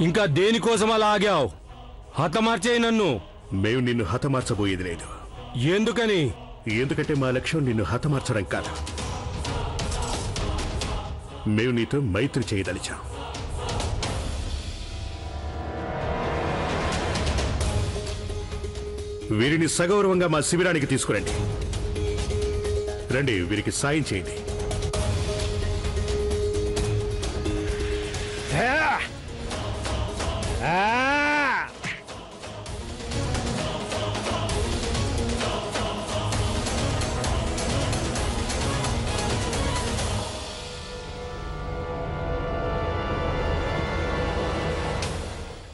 ఇంకా దేనికోసం అలా ఆగావు? హతమార్చేయి నన్ను. మేము నిన్ను హతమార్చబోయేది లేదు. ఎందుకని? ఎందుకంటే మా లక్ష్యం నిన్ను హతమార్చడం కాదు. మేము నీతో మైత్రి చేయదలిచాం. వీరిని సగౌరవంగా మా శిబిరానికి తీసుకురండి. రండి, వీరికి సాయం చేయండి.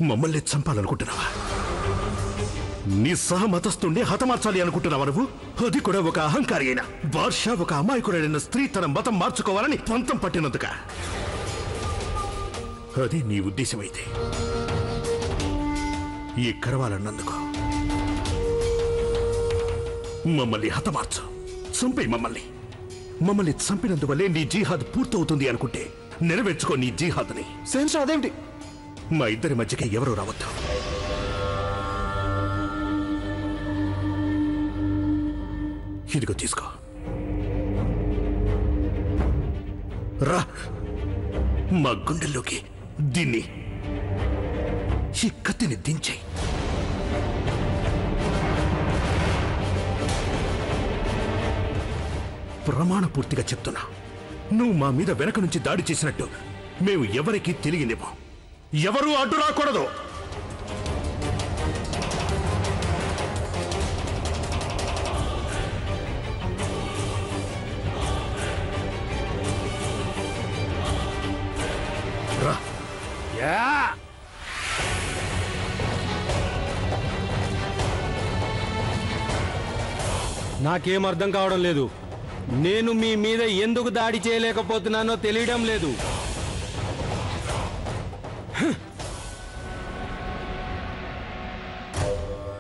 మమ్మల్ని చంపాలనుకుంటున్నావా? నీ సహమతస్తుండే హతమార్చాలి అనుకుంటున్నావా నువ్వు? అది కూడా ఒక అహంకారి అయిన బార్షా, ఒక అమాయకుడైన స్త్రీ తన మతం మార్చుకోవాలని పంతం పట్టినందుక? అది నీ ఉద్దేశమైతే ఈ కరవాలన్నందుకు మమ్మల్ని హతమార్చు, చంపే మమ్మల్ని చంపినందువల్లే నీ జీహాద్ పూర్తవుతుంది అనుకుంటే నెరవేర్చుకో నీ జీహాద్ని. సెన్స్ అదేమిటి? మా ఇద్దరి మధ్యకి ఎవరూ రావద్దు. ఇదిగో తీసుకో. రా, మా గుండెల్లోకి దీన్ని, ఈ కత్తిని దించేయి. ప్రమాణపూర్తిగా చెప్తున్నా, నువ్వు మా మీద వెనక నుంచి దాడి చేసినట్టు మేము ఎవరికీ తెలియనివ్వం. ఎవరూ అడ్డు రాకూడదు. రా. నాకేం అర్థం కావడం లేదు. నేను మీ మీద ఎందుకు దాడి చేయలేకపోతున్నానో తెలియడం లేదు.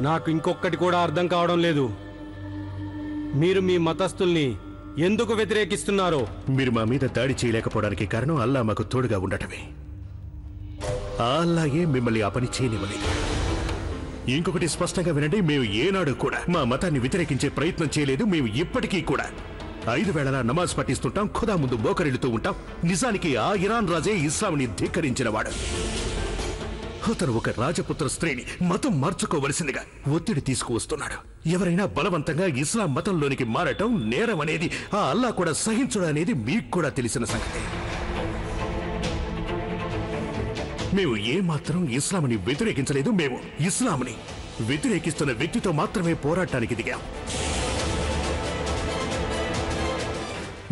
నాకు ఇంకొకటి కూడా అర్థం కావడం లేదు. మీరు మీ మతస్థుల్ని ఎందుకు వ్యతిరేకిస్తున్నారో? మీరు మా మీద దాడి చేయలేకపోవడానికి కారణం అల్లా మాకు తోడుగా ఉండటమే. ఆ అల్లాయే మిమ్మల్ని ఆ పని చేయనివ్వలేదు. ఇంకొకటి స్పష్టంగా వినండి, మేము ఏనాడు కూడా మా మతాన్ని వ్యతిరేకించే ప్రయత్నం చేయలేదు. మేము ఇప్పటికీ కూడా 5 వేళలా నమాజ్ పఠిస్తుంటాం, ఖుదా ముందు మోకరిల్లుతూ ఉంటాం. నిజానికి ఆ ఇరాన్ రాజే ఇస్లాంని ధిక్కరించిన వాడు. అతను ఒక రాజపుత్ర స్త్రీని మతం మార్చుకోవలసిందిగా ఒత్తిడి తీసుకువస్తున్నాడు. ఎవరైనా బలవంతంగా ఇస్లాం మతంలోనికి మారటం నేరం అనేది ఆ అల్లా కూడా సహించడం అనేది మీకు కూడా తెలిసిన సంగతి. మేము ఏమాత్రం ఇస్లాంని వ్యతిరేకించలేదు. మేము ఇస్లాంని వ్యతిరేకిస్తున్న వ్యక్తితో మాత్రమే పోరాటానికి దిగాం.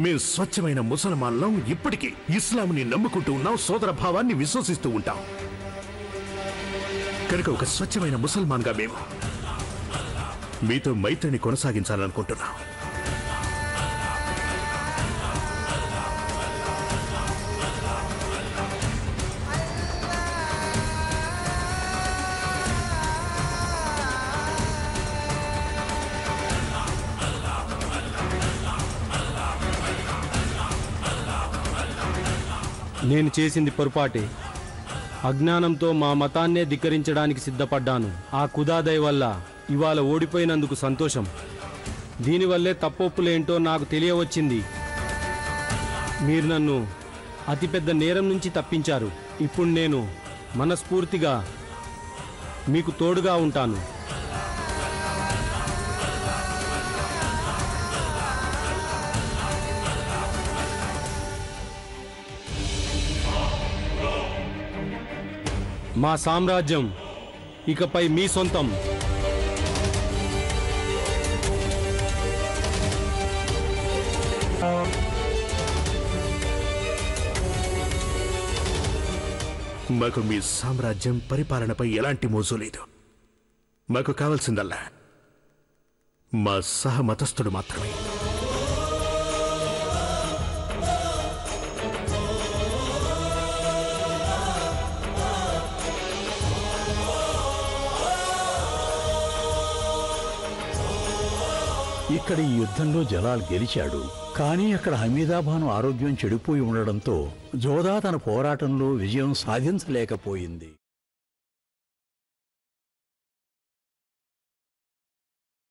మేము స్వచ్ఛమైన ముసల్మాన్లం. ఇప్పటికీ ఇస్లాంని నమ్ముకుంటూ ఉన్నాం, సోదర భావాన్ని విశ్వసిస్తూ ఉంటాం. కనుక ఒక స్వచ్ఛమైన ముసల్మాన్గా మేము మీతో మైత్రిని కొనసాగించాలనుకుంటున్నాం. నేను చేసింది పొరపాటే. అజ్ఞానంతో మా మతాన్నే ధిక్కరించడానికి సిద్ధపడ్డాను. ఆ ఖుదా దయ వల్ల ఇవాళ ఓడిపోయినందుకు సంతోషం. దీనివల్లే తప్పొప్పులేంటో నాకు తెలియవచ్చింది. మీరు నన్ను అతిపెద్ద నేరం నుంచి తప్పించారు. ఇప్పుడు నేను మనస్ఫూర్తిగా మీకు తోడుగా ఉంటాను. మా సామ్రాజ్యం ఇకపై మీ సొంతం. మాకు మీ సామ్రాజ్యం పరిపాలనపై ఎలాంటి మోజు లేదు. మాకు కావాల్సిందల్లా మా సహమతస్థుడు మాత్రమే. ఇక్కడ ఈ యుద్ధంలో జలాల్ గెలిచాడు. కానీ అక్కడ హమీదాబాను ఆరోగ్యం చెడిపోయి ఉండడంతో జోదా తన పోరాటంలో విజయం సాధించలేకపోయింది.